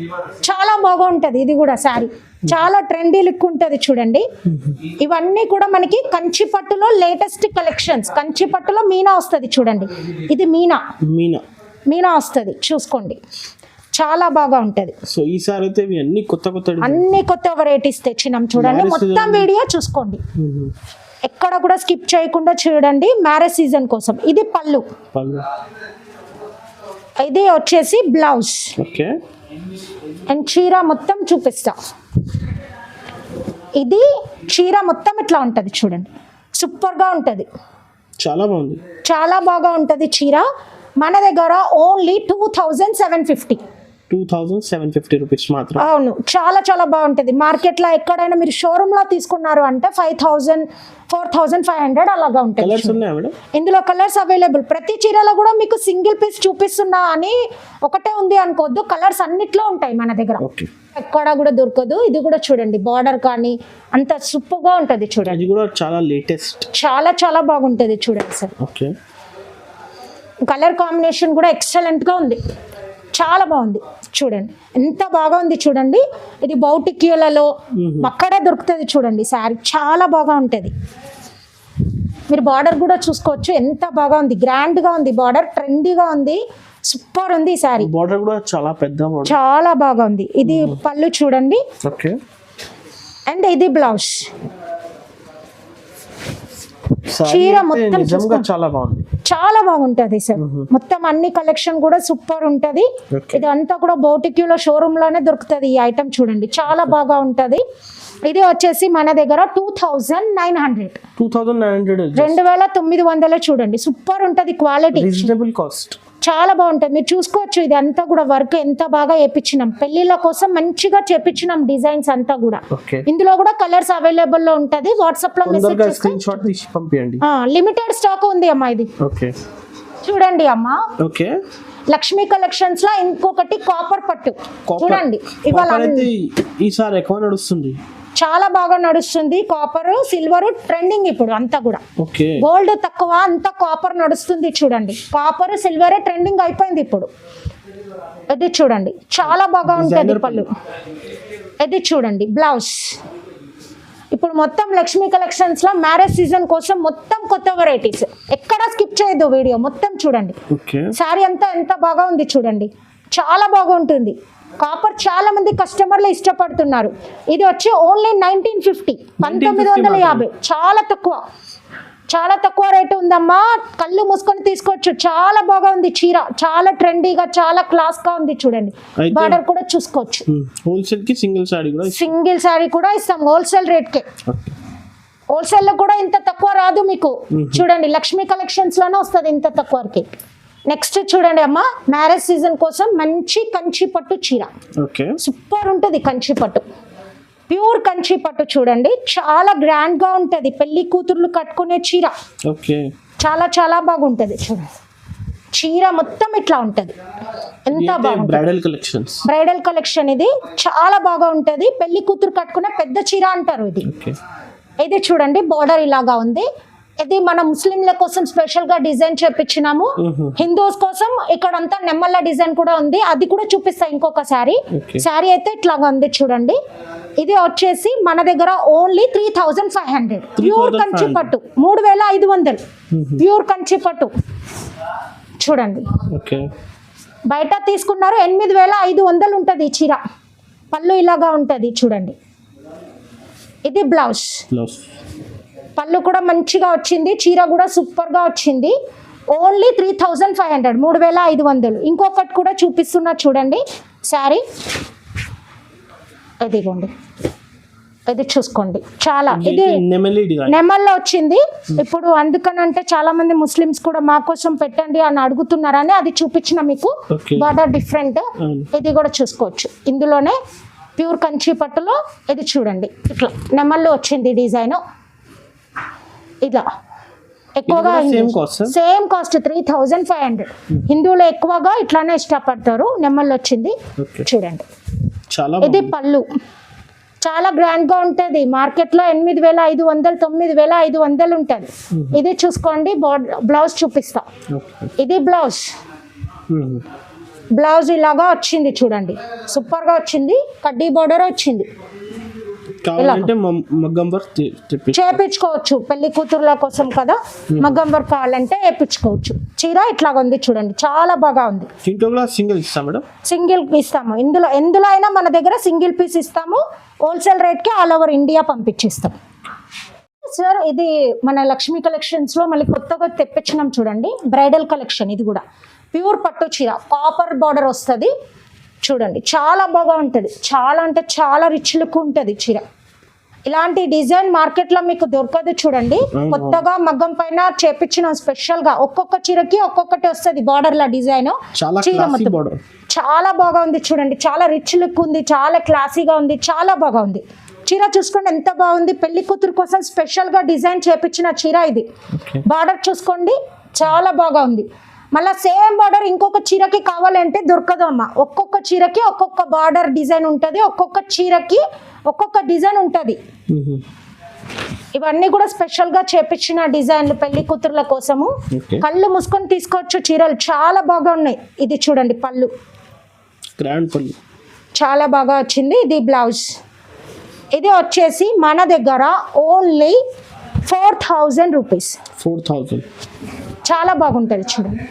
Speaker 1: చాలా బాగుంటది. ఇది కూడా శారీ చాలా ట్రెండీ లుక్ ఉంటది చూడండి. ఇవన్నీ కూడా మనకి కంచి పట్టులో లేటెస్ట్ కలెక్షన్స్. కంచి పట్టులో మీనా వస్తుంది చూడండి. ఇది మీనా వస్తుంది, చూసుకోండి, చాలా బాగా ఉంటది.
Speaker 3: సో ఈసారి అయితే
Speaker 1: అన్ని కొత్త వెరైటీస్ తెచ్చినాం చూడండి. మొత్తం వీడియో చూసుకోండి, ఎక్కడ కూడా స్కిప్ చేయకుండా చూడండి. మ్యారేజ్ సీజన్ కోసం. ఇది పళ్ళు, ఇది వచ్చేసి బ్లౌజ్ అండ్ చీర మొత్తం చూపిస్తా. ఇది చీర మొత్తం ఇట్లా ఉంటది చూడండి, సూపర్ గా ఉంటది. చాలా బాగా ఉంటది చీర. మన దగ్గర ఓన్లీ 2,750
Speaker 3: రూపీస్ మాత్రం.
Speaker 1: అవును, చాలా బాగుంటది. మార్కెట్ లో ఎక్కడైనా మీరు షోరూమ్ లో తీసుకున్నారు అంటే 5,000, 4,500 అలాగా ఉంటుంది. ఇందులో కలర్స్ అవైలబుల్. ప్రతి చీరలో కూడా మీకు సింగిల్ పీస్ చూపిస్తున్నా అని ఒకటే ఉంది అనుకోవద్దు, కలర్స్ అన్నిట్లో ఉంటాయి మన దగ్గర, ఎక్కడ కూడా దొరకదు. ఇది కూడా చూడండి, బార్డర్ కానీ అంత సూపర్ గా ఉంటది చూడండి.
Speaker 3: చాలా లేటెస్ట్,
Speaker 1: చాలా బాగుంటది చూడండి సార్. కలర్ కాంబినేషన్ కూడా ఎక్సలెంట్ గా ఉంది, చాలా బాగుంది చూడండి, ఎంత బాగా ఉంది చూడండి. ఇది బౌటిక్యూలలో అక్కడే దొరుకుతుంది చూడండి శారీ, చాలా బాగా ఉంటుంది. మీరు బార్డర్ కూడా చూసుకోవచ్చు, ఎంత బాగా ఉంది, గ్రాండ్ గా ఉంది బార్డర్, ట్రెండీగా ఉంది, సూపర్ ఉంది ఈ శారీ.
Speaker 3: బార్డర్ కూడా చాలా పెద్ద బార్డర్,
Speaker 1: చాలా బాగా ఉంది. ఇది పళ్ళు చూడండి, అండ్ ఇది బ్లౌజ్.
Speaker 2: చీర మొత్తం
Speaker 3: నిజంగా
Speaker 2: చూసుకోండి.
Speaker 3: చాలా బాగుంది.
Speaker 2: చాలా బాగుంటది సార్. మొత్తం అన్ని కలెక్షన్ కూడా సూపర్ ఉంటది.
Speaker 3: Okay.
Speaker 2: ఇదంతా కూడా బౌటిక్యూలో షోరూమ్ లోనే దొరుకుతది. ఈ ఐటమ్ చూడండి చాలా బాగా ఉంటది. ఇది వచ్చేసి మన దగ్గర 2900
Speaker 3: 2900
Speaker 2: 2900 చూడండి. సూపర్ ఉంటది క్వాలిటీ,
Speaker 3: రీజనబుల్ కాస్ట్.
Speaker 2: చాలా బాగుంటది. మీరు చూసుకోవచ్చు ఇది అంతా కూడా వర్క్ ఎంత బాగా చేపించినాం. పెళ్లిళ్ళ కోసం మంచిగా చేపించినాం డిజైన్స్ అంతా కూడా.
Speaker 3: ఓకే,
Speaker 2: ఇందులో కూడా కలర్స్ అవైలబుల్ లో ఉంటది. వాట్సాప్ లో మెసేజ్
Speaker 3: తొందరగా
Speaker 2: చేస్తే
Speaker 3: స్క్రీన్ షాట్ తీసి పంపియండి.
Speaker 2: లిమిటెడ్ స్టాక్ ఉంది అమ్మా. ఇది
Speaker 3: ఓకే
Speaker 2: చూడండి అమ్మా,
Speaker 3: ఓకే.
Speaker 2: లక్ష్మీ కలెక్షన్స్ లో ఇంకొకటి కాపర్ పట్టు చూడండి. ఇవాళ
Speaker 3: కాపర్ అయితే ఈసారి ఎక్కువ నడుస్తుంది,
Speaker 2: చాలా బాగా నడుస్తుంది. కాపర్ సిల్వర్ ట్రెండింగ్ ఇప్పుడు అంతా కూడా.
Speaker 3: ఓకే.
Speaker 2: గోల్డ్ తక్కువ, అంతా కాపర్ నడుస్తుంది చూడండి. కాపర్ సిల్వరే ట్రెండింగ్ అయిపోయింది ఇప్పుడు. ఇది చూడండి చాలా బాగా ఉంటుంది
Speaker 3: Designer
Speaker 2: పళ్ళు. ఇది చూడండి బ్లౌజ్. ఇప్పుడు మొత్తం లక్ష్మీ కలెక్షన్స్ లో మ్యారేజ్ సీజన్ కోసం మొత్తం కొత్త వెరైటీస్. ఎక్కడ స్కిప్ చేయొద్దు వీడియో మొత్తం చూడండి.
Speaker 3: ఓకే,
Speaker 2: శారీ అంతా ఎంత బాగా ఉంది చూడండి, చాలా బాగుంటుంది. కాపర్ చాలా మంది కస్టమర్లు ఇష్టపడుతున్నారు. ఇది వచ్చి ఓన్లీ 1950 1950, చాలా తక్కువ, చాలా తక్కువ రేటు ఉందమ్మా. కళ్ళు మూసుకొని తీసుకోవచ్చు. చాలా బాగా ఉంది చీర, చాలా ట్రెండీగా, చాలా క్లాస్ గా ఉంది చూడండి.
Speaker 3: అయితే-
Speaker 2: బార్డర్ కూడా చూసుకోవచ్చు.
Speaker 3: హోల్సేల్ కి సింగిల్ సారీ కూడా
Speaker 2: సింగిల్ శారీ కూడా ఇస్తాం హోల్సేల్ రేట్ కే.
Speaker 3: ఓకే.
Speaker 2: హోల్సేల్ లో కూడా ఇంత తక్కువ రాదు మీకు. చూడండి లక్ష్మీ కలెక్షన్స్ లోనే వస్తుంది ఇంత తక్కువకి. నెక్స్ట్ చూడండి అమ్మా, మ్యారేజ్ సీజన్ కోసం మంచి కంచి పట్టు చీర.
Speaker 3: ఓకే,
Speaker 2: సూపర్ ఉంటుంది కంచి పట్టు, ప్యూర్ కంచి పట్టు చూడండి. చాలా గ్రాండ్ గా ఉంటది. పెళ్లి కూతుర్లు కట్టుకునే చీర,
Speaker 3: ఓకే.
Speaker 2: చాలా చాలా బాగుంటది చూడండి. చీర మొత్తం ఇట్లా ఉంటది, ఎంత బాగుంటుంది.
Speaker 3: Bridal collections.
Speaker 2: బ్రైడల్ కలెక్షన్ ఇది చాలా బాగా ఉంటది. పెళ్లి కూతురు కట్టుకునే పెద్ద చీర అంటారు ఇది.
Speaker 3: ఓకే,
Speaker 2: ఇది చూడండి బోర్డర్ ఇలాగా ఉంది. ఇది మన ముస్లింల కోసం స్పెషల్ గా డిజైన్ చేపించినాము. హిందూస్ కోసం ఇక్కడ అంతా నెమ్మల్ల డిజైన్ కూడా ఉంది. అది కూడా చూపిస్తా ఇంకొక శారీ.
Speaker 3: Okay.
Speaker 2: శారీ అయితే ఇట్లాగా ఉంది చూడండి. ఇది వచ్చేసి మన దగ్గర ఓన్లీ 3500 ప్యూర్ కంచి పట్టు. 3500 ప్యూర్ కంచి పట్టు చూడండి.
Speaker 3: ఓకే.
Speaker 2: బయట తీసుకున్నారు 8500 ఉంటుంది ఈ చీర. పళ్ళు ఇలాగా ఉంటుంది చూడండి. ఇది బ్లౌజ్.
Speaker 3: బ్లౌజ్.
Speaker 2: పళ్ళు కూడా మంచిగా వచ్చింది. చీర కూడా సూపర్ గా వచ్చింది. ఓన్లీ 3500 3500. ఇంకొకటి కూడా చూపిస్తున్నా చూడండి శారీ. ఇదిగోండి, ఇది చూసుకోండి. చాలా ఇది
Speaker 3: నెమలి డిజైన్.
Speaker 2: నెమల్లో వచ్చింది. ఇప్పుడు అందుకనంటే చాలా మంది ముస్లిమ్స్ కూడా మా కోసం పెట్టండి అని అడుగుతున్నారని అది చూపించిన మీకు.
Speaker 3: Okay.
Speaker 2: Border different. ఇది కూడా చూసుకోవచ్చు. ఇందులోనే ప్యూర్ కంచి పట్టులో ఇది చూడండి ఇట్లా నెమల్లో వచ్చింది డిజైన్. ఇలా ఎక్కువగా
Speaker 3: సేమ్ కాస్ట్.
Speaker 2: Same cost 3500. హిందువులు ఎక్కువగా ఇట్లానే ఇష్టపడతారు. నెమల్లో వచ్చింది
Speaker 3: Okay.
Speaker 2: చూడండి.
Speaker 3: చాలా
Speaker 2: ఇది పళ్ళు చాలా గ్రాండ్ గా ఉంటది. మార్కెట్ లో 8500 9500 ఉంటది. ఇది చూసుకోండి. బ్లౌజ్ చూపిస్తా.
Speaker 3: ఓకే.
Speaker 2: ఇది బ్లౌజ్. బ్లౌజ్ ఇలాగా వచ్చింది చూడండి, సూపర్ గా వచ్చింది. కడ్డీ బోర్డర్ వచ్చింది.
Speaker 3: కావాలంటే మగ్గం వర్క్
Speaker 2: చేపించుకోవచ్చు. పెళ్లి కూతుర్ల కోసం కదా, మగ్గం వర్క్ కావాలంటే వేపించుకోవచ్చు. చీర ఇట్లాగా ఉంది చూడండి, చాలా బాగా ఉంది.
Speaker 3: సింగిల్ ఇస్తాం మేడం.
Speaker 2: సింగిల్ ఇస్తాము. ఎందులో అయినా మన దగ్గర సింగిల్ పీస్ ఇస్తాము. హోల్సేల్ రేట్ కి ఆల్ ఓవర్ ఇండియా పంపించిస్తాం. సార్ ఇది మన లక్ష్మీ కలెక్షన్స్ లో మళ్ళీ కొత్తగా తెప్పించినాం చూడండి. Bridal collection. ఇది కూడా ప్యూర్ పట్టు చీర, కాపర్ బార్డర్ వస్తుంది చూడండి. చాలా బాగా ఉంటుంది. చాలా అంటే చాలా రిచ్ లుక్ ఉంటుంది చీర. ఇలాంటి డిజైన్ మార్కెట్ లో మీకు దొరకదు చూడండి. కొత్తగా మగ్గం పైన చేపించిన స్పెషల్ గా ఒక్కొక్క చీరకి ఒక్కొక్కటి వస్తుంది బార్డర్ లా డిజైన్. చీర మొత్తం చాలా బాగా ఉంది చూడండి. చాలా రిచ్ లుక్ ఉంది, చాలా క్లాసీగా ఉంది, చాలా బాగా ఉంది. చీర చూసుకోండి ఎంత బాగుంది. పెళ్లి కూతురు కోసం స్పెషల్ గా డిజైన్ చేపించిన చీర ఇది. బార్డర్ చూసుకోండి చాలా బాగా ఉంది. మళ్ళీ సేమ్ బార్డర్ ఇంకొక చీరకి కావాలంటే దొరకదు అమ్మ. ఒక్కొక్క చీరకి ఒక్కొక్క బార్డర్ డిజైన్ ఉంటుంది. ఒక్కొక్క చీరకి ఒక్కొక్క డిజైన్ ఉంటుంది. ఇవన్నీ కూడా స్పెషల్ గా చేపించిన డిజైన్లు పెళ్లి కూతుర్ల కోసము. కళ్ళు మూసుకొని తీసుకోవచ్చు. చీరలు చాలా బాగా ఉన్నాయి. ఇది చూడండి పళ్ళు,
Speaker 3: గ్రాండ్ పళ్ళు
Speaker 2: చాలా బాగా వచ్చింది. ఇది బ్లౌజ్. ఇది వచ్చేసి మన దగ్గర ఓన్లీ 4000 రూపీస్.
Speaker 3: 4000.
Speaker 2: చాలా బాగుంటుంది చూడండి,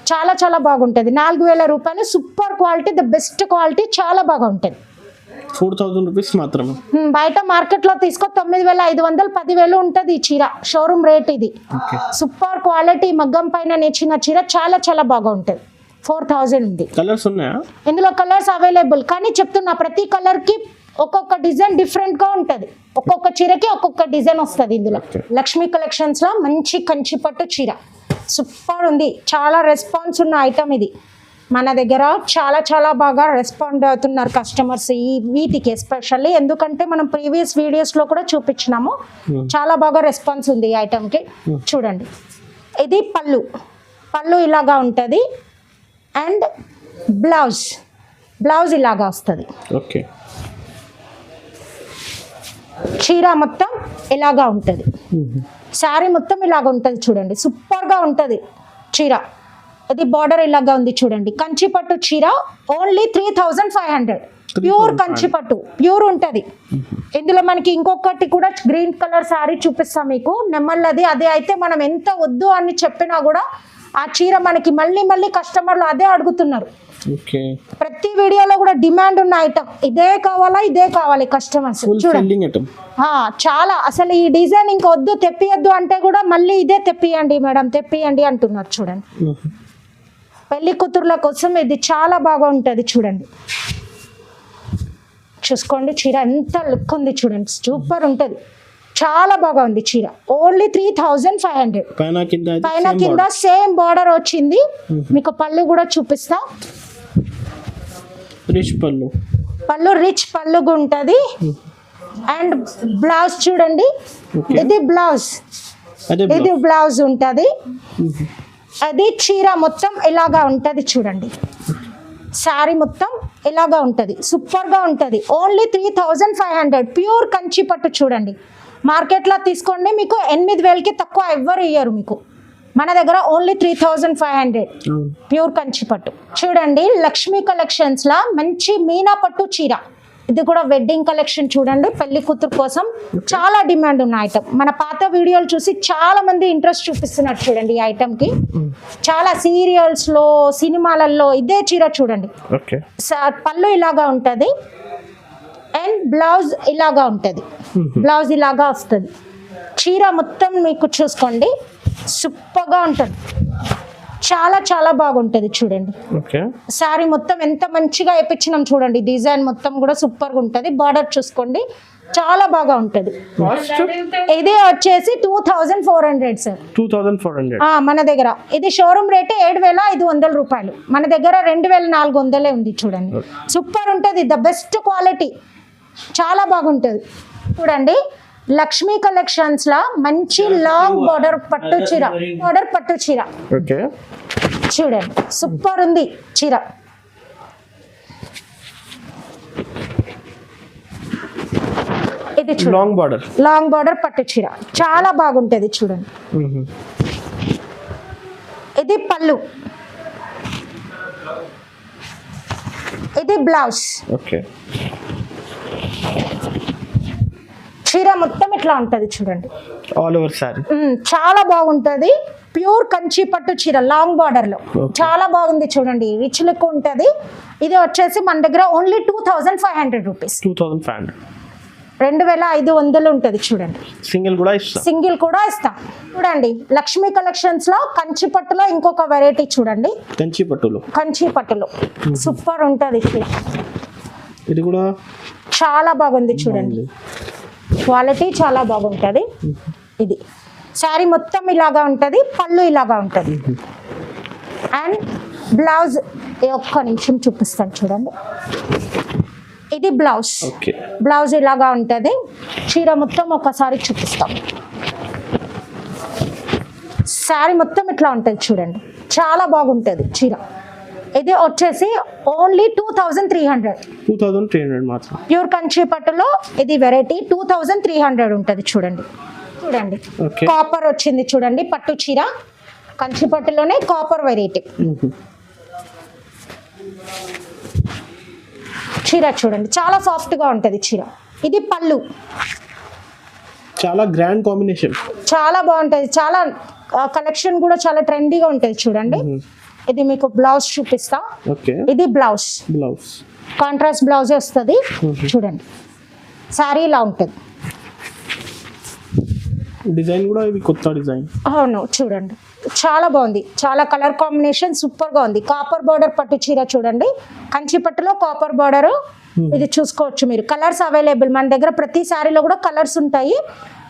Speaker 2: చాలా చాలా బాగుంటుంది. 4000 రూపాయలు. Super quality, the best quality, చాలా బాగా ఉంటుంది.
Speaker 3: 4,000 రూపీస్ మాత్రమే.
Speaker 2: బయట మార్కెట్ లో తీసుకో 9,500 10,000 ఉంటది ఈ చీర, షోరూమ్ రేట్ ఇది.
Speaker 3: ఓకే.
Speaker 2: సూపర్ క్వాలిటీ మగ్గం పైన నేర్చిన చీర చాలా చాలా బాగా ఉంటుంది. 4,000 ఉంది.
Speaker 3: కలర్స్ ఉన్నాయా?
Speaker 2: ఇందులో కలర్స్ అవైలబుల్, కానీ చెప్తున్నా ప్రతి కలర్ కి ఒక్కొక్క డిజైన్ డిఫరెంట్ గా ఉంటది. ఒక్కొక్క చీరకి ఒక్కొక్క డిజైన్ వస్తుంది ఇందులో. లక్ష్మీ కలెక్షన్స్ లో మంచి కంచి పట్టు చీర సూపర్ ఉంది. చాలా రెస్పాన్స్ ఉన్న ఐటమ్ ఇది. మన దగ్గర చాలా చాలా బాగా రెస్పాండ్ అవుతున్నారు కస్టమర్స్ ఈ వీటికి ఎస్పెషల్లీ, ఎందుకంటే మనం ప్రీవియస్ వీడియోస్ లో కూడా చూపించినాము. చాలా బాగా రెస్పాన్స్ ఉంది ఈ ఐటమ్ కి. చూడండి, ఇది పళ్ళు. పళ్ళు ఇలాగా ఉంటుంది అండ్ బ్లౌజ్ ఇలాగా వస్తుంది.
Speaker 3: ఓకే.
Speaker 2: చీర మొత్తం ఇలాగా ఉంటుంది. శారీ మొత్తం ఇలాగ ఉంటుంది. చూడండి, సూపర్గా ఉంటుంది చీర. ఇది బార్డర్ ఇలాగా ఉంది చూడండి. కంచి పట్టు చీర ఓన్లీ 3,500. ప్యూర్ కంచి పట్టు, ప్యూర్ ఉంటుంది. ఇందులో మనకి ఇంకొకటి కూడా గ్రీన్ కలర్ శారీ చూపిస్తాం మీకు, నెమ్మల్లది. అదే అయితే మనం ఎంత వద్దు అని చెప్పినా కూడా ఆ చీర మనకి మళ్ళీ కస్టమర్లు అదే అడుగుతున్నారు.
Speaker 3: ఓకే.
Speaker 2: ప్రతి వీడియోలో కూడా డిమాండ్ ఉన్న ఐటమ్ ఇదే కావాలి కస్టమర్స్. చూడండి, చాలా అసలు ఈ డిజైన్ ఇంకా వద్దు తెప్పియద్దు అంటే కూడా మళ్ళీ ఇదే తెప్పియండి మేడం తెప్పియండి అంటున్నారు. చూడండి, పెళ్లి కూతుర్ల కోసం ఇది చాలా బాగా ఉంటుంది. చూడండి, చూసుకోండి చీర ఎంత లుక్ ఉంది చూడండి, సూపర్ ఉంటుంది. చాలా బాగా ఉంది చీర. ఓన్లీ 3,500. పైన కింద సేమ్ బార్డర్ వచ్చింది. మీకు పళ్ళు కూడా చూపిస్తా. పళ్ళు రిచ్ పళ్ళుగా ఉంటుంది. అండ్ బ్లౌజ్ చూడండి, ఇది బ్లౌజ్ ఉంటుంది. అది చీర మొత్తం ఇలాగా ఉంటుంది. చూడండి, శారీ మొత్తం ఇలాగా ఉంటుంది. సూపర్గా ఉంటుంది. ఓన్లీ 3,500 ప్యూర్ కంచి పట్టు. చూడండి, మార్కెట్లో తీసుకోండి మీకు 8,000కి తక్కువ ఎవ్వరు ఇయ్యరు మీకు. మన దగ్గర ఓన్లీ 3,500 ప్యూర్ కంచి పట్టు. చూడండి, లక్ష్మీ కలెక్షన్స్ లా మంచి మీనా పట్టు చీర. ఇది కూడా వెడ్డింగ్ కలెక్షన్. చూడండి, పెళ్లి కూతురు కోసం చాలా డిమాండ్ ఉన్న ఐటమ్. మన పాత వీడియోలు చూసి చాలా మంది ఇంట్రెస్ట్ చూపిస్తున్నారు. చూడండి, ఈ ఐటమ్ కి చాలా సీరియల్స్ లో సినిమాలలో ఇదే చీర. చూడండి, పళ్ళు ఇలాగా ఉంటది అండ్ బ్లౌజ్ ఇలాగా ఉంటుంది. బ్లౌజ్ ఇలాగా వస్తుంది. చీర మొత్తం మీకు చూసుకోండి, సూపర్గా ఉంటుంది. చాలా చాలా బాగుంటుంది. చూడండి, శారీ మొత్తం ఎంత మంచిగా వేయించినాం చూడండి. డిజైన్ మొత్తం కూడా సూపర్గా ఉంటుంది. బార్డర్ చూసుకోండి, చాలా బాగా ఉంటుంది. ఇది వచ్చేసి 2,400 సార్.
Speaker 3: 2,400
Speaker 2: మన దగ్గర. ఇది షోరూమ్ రేట్ 7,500 రూపాయలు. మన దగ్గర 2,400 ఉంది. చూడండి, సూపర్ ఉంటుంది. ద బెస్ట్ క్వాలిటీ, చాలా బాగుంటుంది. చూడండి, లక్ష్మీ కలెక్షన్స్ లా మంచి లాంగ్ బార్డర్ పట్టు చీర. చూడండి, సూపర్ ఉంది చీర. ఇది లాంగ్ బార్డర్ పట్టు చీర చాలా బాగుంటుంది. చూడండి, ఇది పళ్ళు, ఇది బ్లౌజ్. చీర మొత్తం ఇట్లా ఉంటది. చూడండి,
Speaker 3: ఆల్ ఓవర్ సారీ
Speaker 2: చాలా బాగుంటది. ప్యూర్ కంచి పట్టు చీర లాంగ్ బార్డర్ లో చాలా బాగుంది. చూడండి, రిచ్ లుక్ ఉంటది. ఇది వచ్చేసి మన దగ్గర ఓన్లీ 2,500 రూపీస్. 2,500 ఉంటది. చూడండి, సింగిల్ కూడా ఇస్తాం. చూడండి, లక్ష్మీ కలెక్షన్స్ లో కంచి పట్టులో ఇంకొక వెరైటీ చూడండి. కంచి పట్టులో సూపర్ ఉంటది.
Speaker 3: ఇది కూడా
Speaker 2: చాలా బాగుంది. చూడండి, క్వాలిటీ చాలా బాగుంటుంది. ఇది శారీ మొత్తం ఇలాగా ఉంటుంది. పళ్ళు ఇలాగా ఉంటుంది. అండ్ బ్లౌజ్ ఒక్క నిమిషం చూపిస్తాను. చూడండి, ఇది బ్లౌజ్ ఇలాగా ఉంటుంది. చీర మొత్తం ఒకసారి చూపిస్తాం. శారీ మొత్తం ఇట్లా ఉంటుంది. చూడండి, చాలా బాగుంటుంది చీర. ఇది వచ్చేసి ఓన్లీ 2,300
Speaker 3: మాత్రం.
Speaker 2: ప్యూర్ కంచి పట్టులో ఇది వెరైటీ 2,300 ఉంటుంది. చూడండి, కాపర్ వచ్చింది. చూడండి, పట్టు చీర కంచి పట్టులోనే కాపర్ వెరైటీ చీర. చూడండి, చాలా సాఫ్ట్ గా ఉంటుంది చీర. ఇది పళ్ళు,
Speaker 3: చాలా గ్రాండ్ కాంబినేషన్,
Speaker 2: చాలా బాగుంటుంది. చాలా కలెక్షన్ కూడా చాలా ట్రెండీగా ఉంటుంది. చూడండి, ఇది మీకు బ్లౌజ్ చూపిస్తా. ఇది బ్లౌజ్ కాంట్రాస్ట్ బ్లౌజ్ వస్తుంది చూడండి శారీ ఇలా ఉంటుంది
Speaker 3: డిజైన్ కూడా ఇది కొత్త డిజైన్.
Speaker 2: అవును చూడండి చాలా బాగుంది, చాలా కలర్ కాంబినేషన్ సూపర్ గా ఉంది. కాపర్ బార్డర్ పట్టు చీర చూడండి, కంచి పట్టులో కాపర్ బార్డర్. ఇది చూసుకోవచ్చు మీరు, కలర్స్ అవైలబుల్ మన దగ్గర. ప్రతి శారీలో కూడా కలర్స్ ఉంటాయి.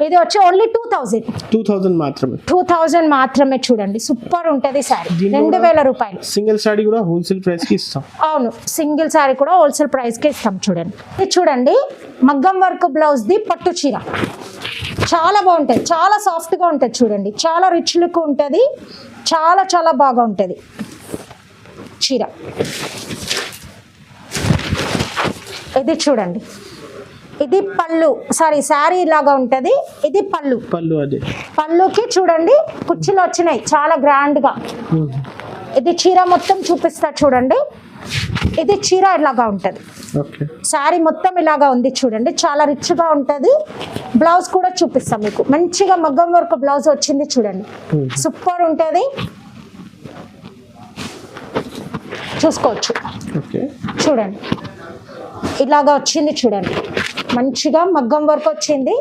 Speaker 2: ఇది వచ్చి ఓన్లీ
Speaker 3: 2000 మాత్రమే.
Speaker 2: 2000 మాత్రమే. చూడండి సూపర్ ఉంటది శారీ, 2000 రూపాయలు.
Speaker 3: సింగిల్ సారీ కూడా హోల్సేల్ ప్రైస్ కి ఇస్తాం.
Speaker 2: అవును సింగిల్ శారీ కూడా హోల్సేల్ ప్రైస్ కి ఇస్తాం. చూడండి ఇది చూడండి మగ్గం వర్క్ బ్లౌజ్ ది పట్టు చీర, చాలా బాగుంటుంది, చాలా సాఫ్ట్ గా ఉంటుంది. చూడండి చాలా రిచ్ లుక్ ఉంటుంది, చాలా చాలా బాగా ఉంటుంది చీర. ఇది చూడండి ఇది పళ్ళు, సారీ శారీ లాగా ఉంటుంది. ఇది పళ్ళు,
Speaker 3: పళ్ళు అదే
Speaker 2: పళ్ళుకి చూడండి కుర్చీలు వచ్చినాయి చాలా గ్రాండ్ గా. ఇది చీర మొత్తం చూపిస్తా చూడండి. ఇది చీర ఇలాగా ఉంటుంది,
Speaker 3: ఓకే.
Speaker 2: శారీ మొత్తం ఇలాగా ఉంది చూడండి, చాలా రిచ్ గా ఉంటుంది. బ్లౌజ్ కూడా చూపిస్తాం మీకు, మంచిగా మగ్గం వర్క్ బ్లౌజ్ వచ్చింది చూడండి, సూపర్ ఉంటుంది. చూసుకోవచ్చు
Speaker 3: ఓకే.
Speaker 2: చూడండి ఇలాగా వచ్చింది చూడండి, మంచిగా మగ్గం వర్క్ వచ్చింది.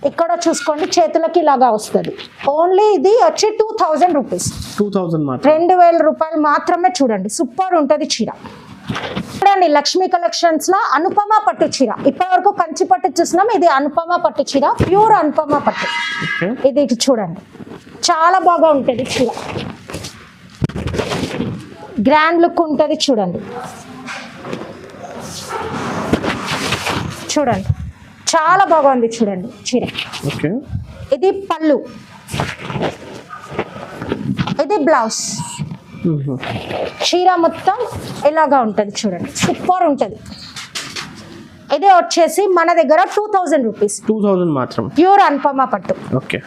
Speaker 2: ఇక్కడ చూసుకోండి చేతులకి ఇలాగా వస్తుంది. ఓన్లీ ఇది వచ్చి 2000 రూపీస్,
Speaker 3: 2000 మాత్రం,
Speaker 2: 2000 రూపాయలు మాత్రమే. చూడండి సూపర్ ఉంటుంది చీర. చూడండి లక్ష్మీ కలెక్షన్స్ లో అనుపమ పట్టు చీర. ఇప్పటి వరకు కంచి పట్టు చూసినాం, ఇది అనుపమ పట్టు చీర, ప్యూర్ అనుపమ పట్టు.
Speaker 3: ఓకే.
Speaker 2: ఇది చూడండి చాలా బాగా ఉంటుంది చీర, గ్రాండ్ లుక్ ఉంటుంది. చూడండి చూడండి చాలా బాగా ఉంది చూడండి చీర.
Speaker 3: ఓకే.
Speaker 2: ఇది పళ్ళు, ఇది బ్లౌజ్. చీర మొత్తం ఇలాగా ఉంటుంది చూడండి, సూపర్ ఉంటుంది. ఇది వచ్చేసి మన దగ్గర 2000 రూపీస్,
Speaker 3: 2000 మాత్రం,
Speaker 2: ప్యూర్ అనుపమ పట్టు.
Speaker 3: ఓకే.